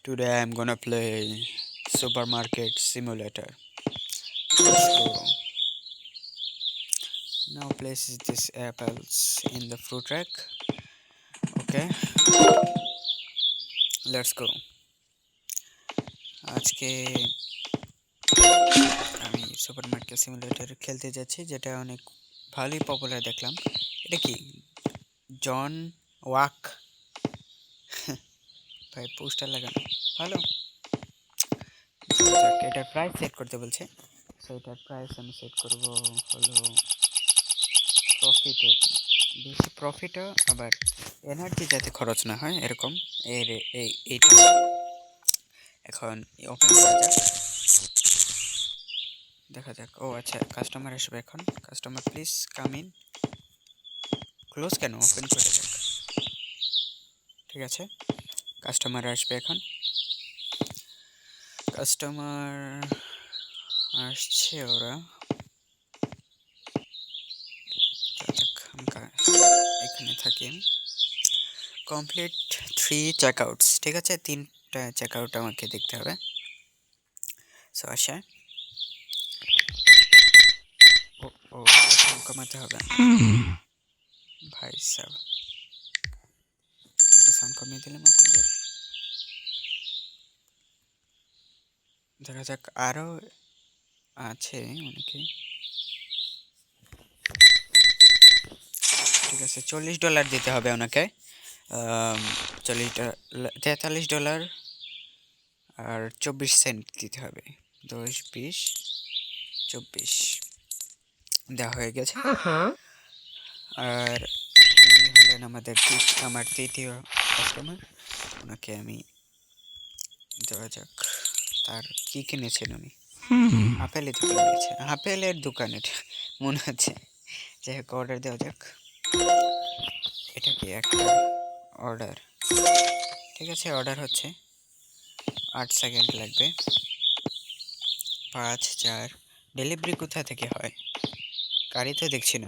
Today I'm gonna play Supermarket Simulator. Let's go. Now place these apples in the fruit rack. Okay, let's go. আজকে আমি supermarket simulator খেলতে যাচ্ছি, যেটা অনেক ভালোই পপুলার দেখলাম। এটা কি জন ওয়াক? ভাই পোস্টার লাগানো ভালো। এটার প্রাইস সেট করতে বলছে, সো এটার প্রাইস আমি সেট করব হলো প্রফিটে, বেশি প্রফিটও আবার এনার্জি যাতে খরচ না হয় এরকম। এর এইটা এখন ওপেন করা যাক, দেখা যাক। ও আচ্ছা, কাস্টমার আসবে এখন। Customer please come in. Close কেন, ওপেন করে যাক। ঠিক আছে, কাস্টমার আসবে এখন। কাস্টমার আসছে, ওরা এখানে থাকি আমি। কমপ্লিট 3 চেকআউটস, ঠিক আছে, 3টা চেকআউট আমাকে দেখতে হবে। সো আসে, ও ও কমাতে হবে ভাই সাহেব। একটা সাউন্ড কমিয়ে দিলাম আপনাদের। দেখা যাক, আরও আছে অনেকেই। ঠিক আছে, $40 দিতে হবে ওনাকে। $43 আর 24 সেন্ট দিতে হবে। 10, 20, 24 দেওয়া হয়ে গেছে। আর উনি হলেন আমার তৃতীয় কাস্টমার। ওনাকে আমি দেওয়া যাক। তার কি কিনেছেন উনি? আপেলের দোকান নিয়েছে, আপেলের দোকানের মনে হচ্ছে। যাই হোক, অর্ডার দেওয়া যাক। এটা কি একটা অর্ডার? ঠিক আছে, অর্ডার হচ্ছে। 8 সেকেন্ড লাগবে। 5, 4। ডেলিভারি কোথা থেকে হয়? গাড়ি তো দেখছি না।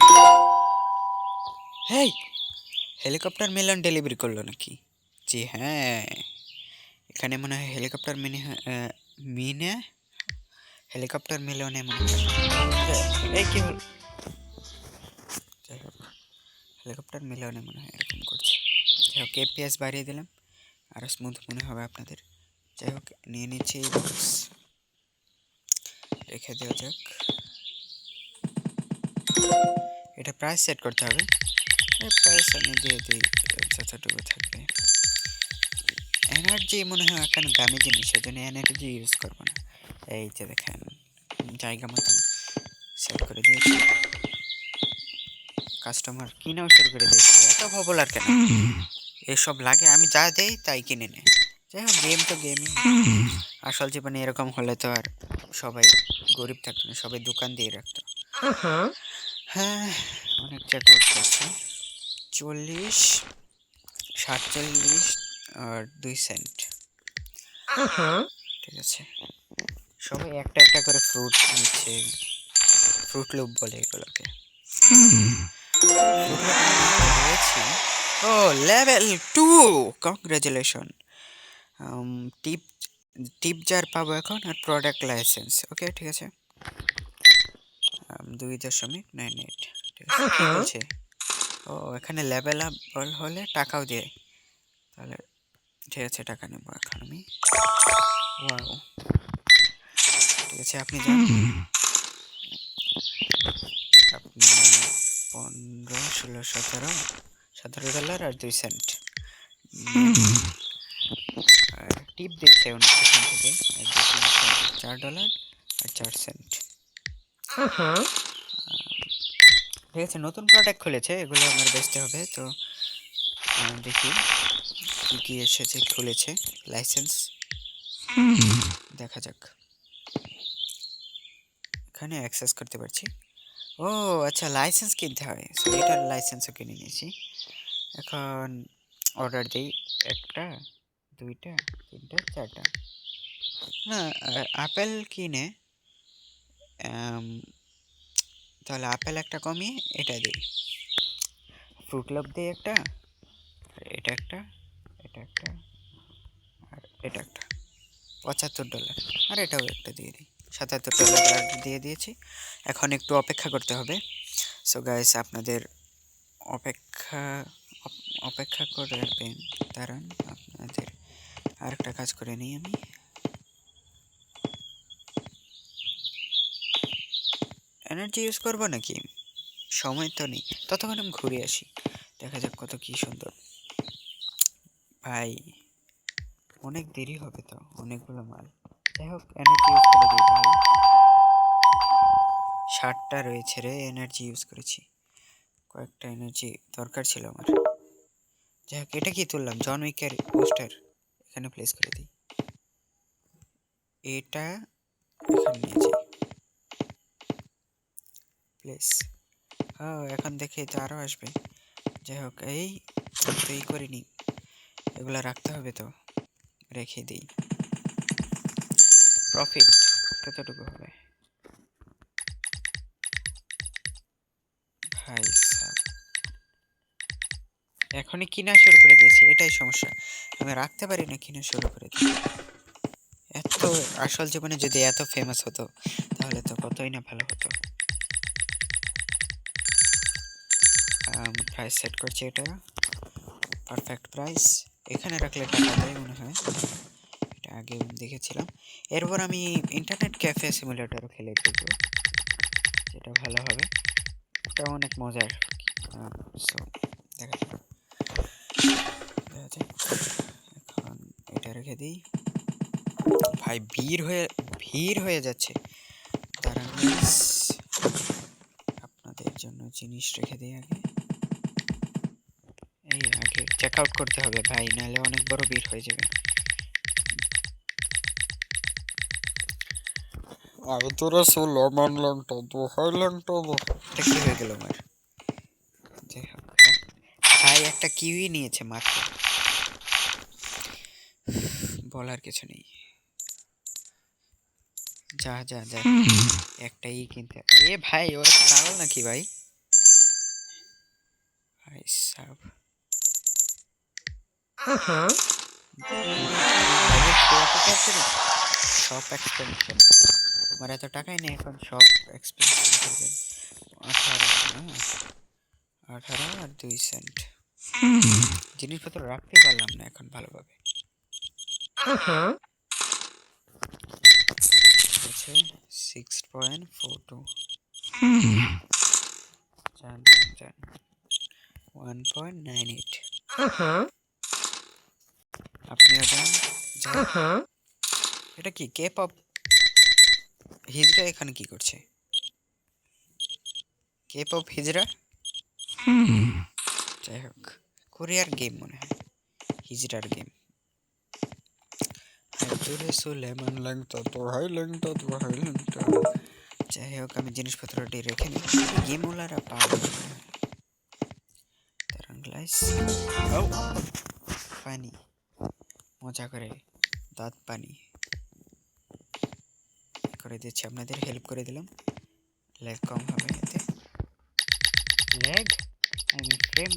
হেই, হেলিকপ্টার মিলন ডেলিভারি করলো নাকি? জি হ্যাঁ, এখানে মনে হয় হেলিকপ্টার মিনে হেলিকপ্টার মিলনে মনে হয়। এই কি হল? যাই হোক, হেলিকপ্টার মিলনে মনে হয় এরকম করছে। যাই হোক, এপিএস বাড়িয়ে দিলাম, আরও স্মুথ মনে হবে আপনাদের। যাই হোক, নিয়ে নিচ্ছি এই বক্স, রেখে দেওয়া যাক। এটা প্রাইস সেট করতে হবে। প্রাইস আমি দিয়ে দিই যতটুকু থাকবে। এনার্জি মনে হয় এখানে দামি জিনিস, সেজন্য এনার্জি ইউজ করবো না। এই যে দেখেন, জায়গা মতো সেট করে দিয়েছি। কাস্টমার কিনাও শুরু করে দিয়েছে। এত পপুলার কেন? এসব লাগে, আমি যা দেই তাই কিনে নেয়। যাই হোক, গেম তো গেমই। আসল জীবনে এরকম হলে তো আর সবাই গরিব থাকতো না, সবাই দোকান দিয়ে রাখতো। হ্যাঁ, অনেক চেকআউট করছে। 40, 47 আর 2 সেন্ট। ঠিক আছে, সবাই একটা একটা করে ফ্রুট নিচ্ছে। ফ্রুট লুপ বলে এগুলোকে। ও, লেভেল 2, কংগ্রাচুলেশন। টিপ টিপ জার পাবো এখন, আর প্রোডাক্ট লাইসেন্স। ওকে, ঠিক আছে। 2.98। ঠিক আছে, কি বলছে? ও, এখানে লেভেল আপ হলে টাকাও দেয়। তাহলে ঠিক আছে, টাকা নেবো এখন আমি। ওয়াও, ঠিক আছে, আপনি যান। আপনি 15, 16, 17 আর 2 সেন্ট। আর টিপ দিচ্ছে এখান থেকে $4 আর 4 সেন্ট। ঠিক আছে, নতুন প্রোডাক্ট খুলেছে, এগুলো আমার বেচতে হবে। তো দেখি কি কি এসেছে, খুলেছে। লাইসেন্স দেখা যাক। এখানে অ্যাক্সেস করতে পারছি। ও আচ্ছা, লাইসেন্স কিনতে হয়, সো এটার লাইসেন্সও কিনে নিয়েছি। এখন অর্ডার দিই। 1টা, 2টা, 3টা, 4টা। না, আপেল কিনে তাহলে আপেল একটা কমিয়ে এটা দিই। ফ্রুট লব দিই একটা, এটা একটা, এটা একটা, আর এটা একটা $75, আর এটাও একটা দিয়ে দিই। $77 দিয়ে দিয়েছি। এখন একটু অপেক্ষা করতে হবে। সো গাইস, আপনাদের অপেক্ষা অপেক্ষা করবেন। দাঁড়ান, আপনাদের আরেকটা কাজ করে নিই আমি। এনার্জি ইউজ করবো নাকি? সময় তো নেই, ততক্ষণ আমি ঘুরে আসি, দেখা যাক কত কি সুন্দর। ভাই অনেক দেরি হবে তো, অনেকগুলো মাল। যাই হোক, এনার্জি ইউজ করে দিই তাহলে। 60টা রয়েছে রে, এনার্জি ইউজ করেছি। কয়েকটা এনার্জি দরকার ছিল আমার। যাই হোক, এটা কি তুললাম? জন উইকের পোস্টার এখানে প্লেস করে দিই। এটা এখানে নিয়ে যাই প্লেস। হ্যাঁ, এখন দেখে তো আরও আসবে। যাই হোক, এই তো এই করিনি, এগুলো রাখতে হবে তো, রেখে দিই। প্রফিট কতটুকু হবে ভাই সাব? এখনই কিনা শুরু করে দিয়েছি, এটাই সমস্যা। আমি রাখতে পারি না, কিনা শুরু করে দিই। এত আসল জীবনে যদি এত ফেমাস হতো তাহলে তো কতই না ভালো হতো। প্রাইস সেট করছি, এটা পারফেক্ট প্রাইস। এখানে রাখলে টাকা দেয় মনে হয়, এটা আগে দেখেছিলাম। এরপর আমি ইন্টারনেট ক্যাফে সিমুলেটরও খেলে দেখব, যেটা ভালো হবে। এটা অনেক মজার। সো দেখা যাক, দেখা যাক। এখন এটা রেখে দিই। ভাই ভিড় হয়ে যাচ্ছে। দাঁড়ান guys, আপনাদের জন্য জিনিস রেখে দিই আগে। এই আগে চেক আউট করতে হবে ভাই, নাহলে অনেক বড় ভিড় হয়ে যাবে। আরে তোরা ষোলো মানলামটা দোহাইলামটা এটা কি হয়ে গেল আমার? যাই হোক, ভাই একটা কিউই নিয়েছে মাত্র, বলার কিছু নেই। যা যা যা, একটাই কিনতে। এ ভাই, ওরা কি পাগল নাকি ভাই? ভাই সাব, সব এক্সপেনশন, আমার এত টাকাই নেই এখন, সব এক্সপেনশন করবেন। 18, হ্যাঁ 18 আর 2 সেন্ট। জিনিসপত্র রাখতে পারলাম না এখন ভালোভাবে। ঠিক আছে, 6.42, যান যান যান, 1.98, আপনিও যান যান। এটা কি কে পপ? হিজড়া এখানে কি করছে? কে পপ হিজড়া? যাই হোক, কোরিয়ার গেম মনে হয়, হিজড়ার গেম। তোরে সুলেমান ল্যাংটা দোহাইলামটা। যাই হোক, আমি জিনিসপত্রটি রেখে নিই। গেম ওলারা পাগল মনে হয়। তারাং গ্লাইস, ও পানি, মজা করে দাঁত পানি করে দিচ্ছি, আপনাদের হেল্প করে দিলাম। ল্যাগ কম হবে এতে। ল্যাগ আমি ফ্রেম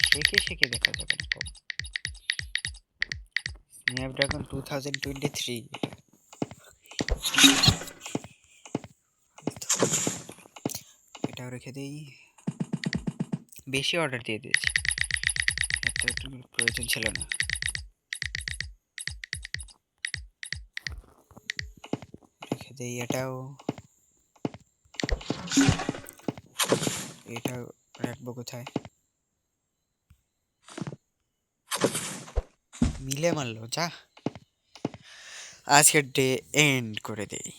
শেখে শেখে দেখা যাবে না কম। স্ন্যাপড্রাগন 2023, এটাও রেখে দিই। বেশি অর্ডার দিয়ে দিয়েছি, এত একটু প্রয়োজন ছিল না। রেখে দিই এটাও, এটাও রাখবো কোথায়? মিলে মারলো, যা আজকের ডে এন্ড করে দেই।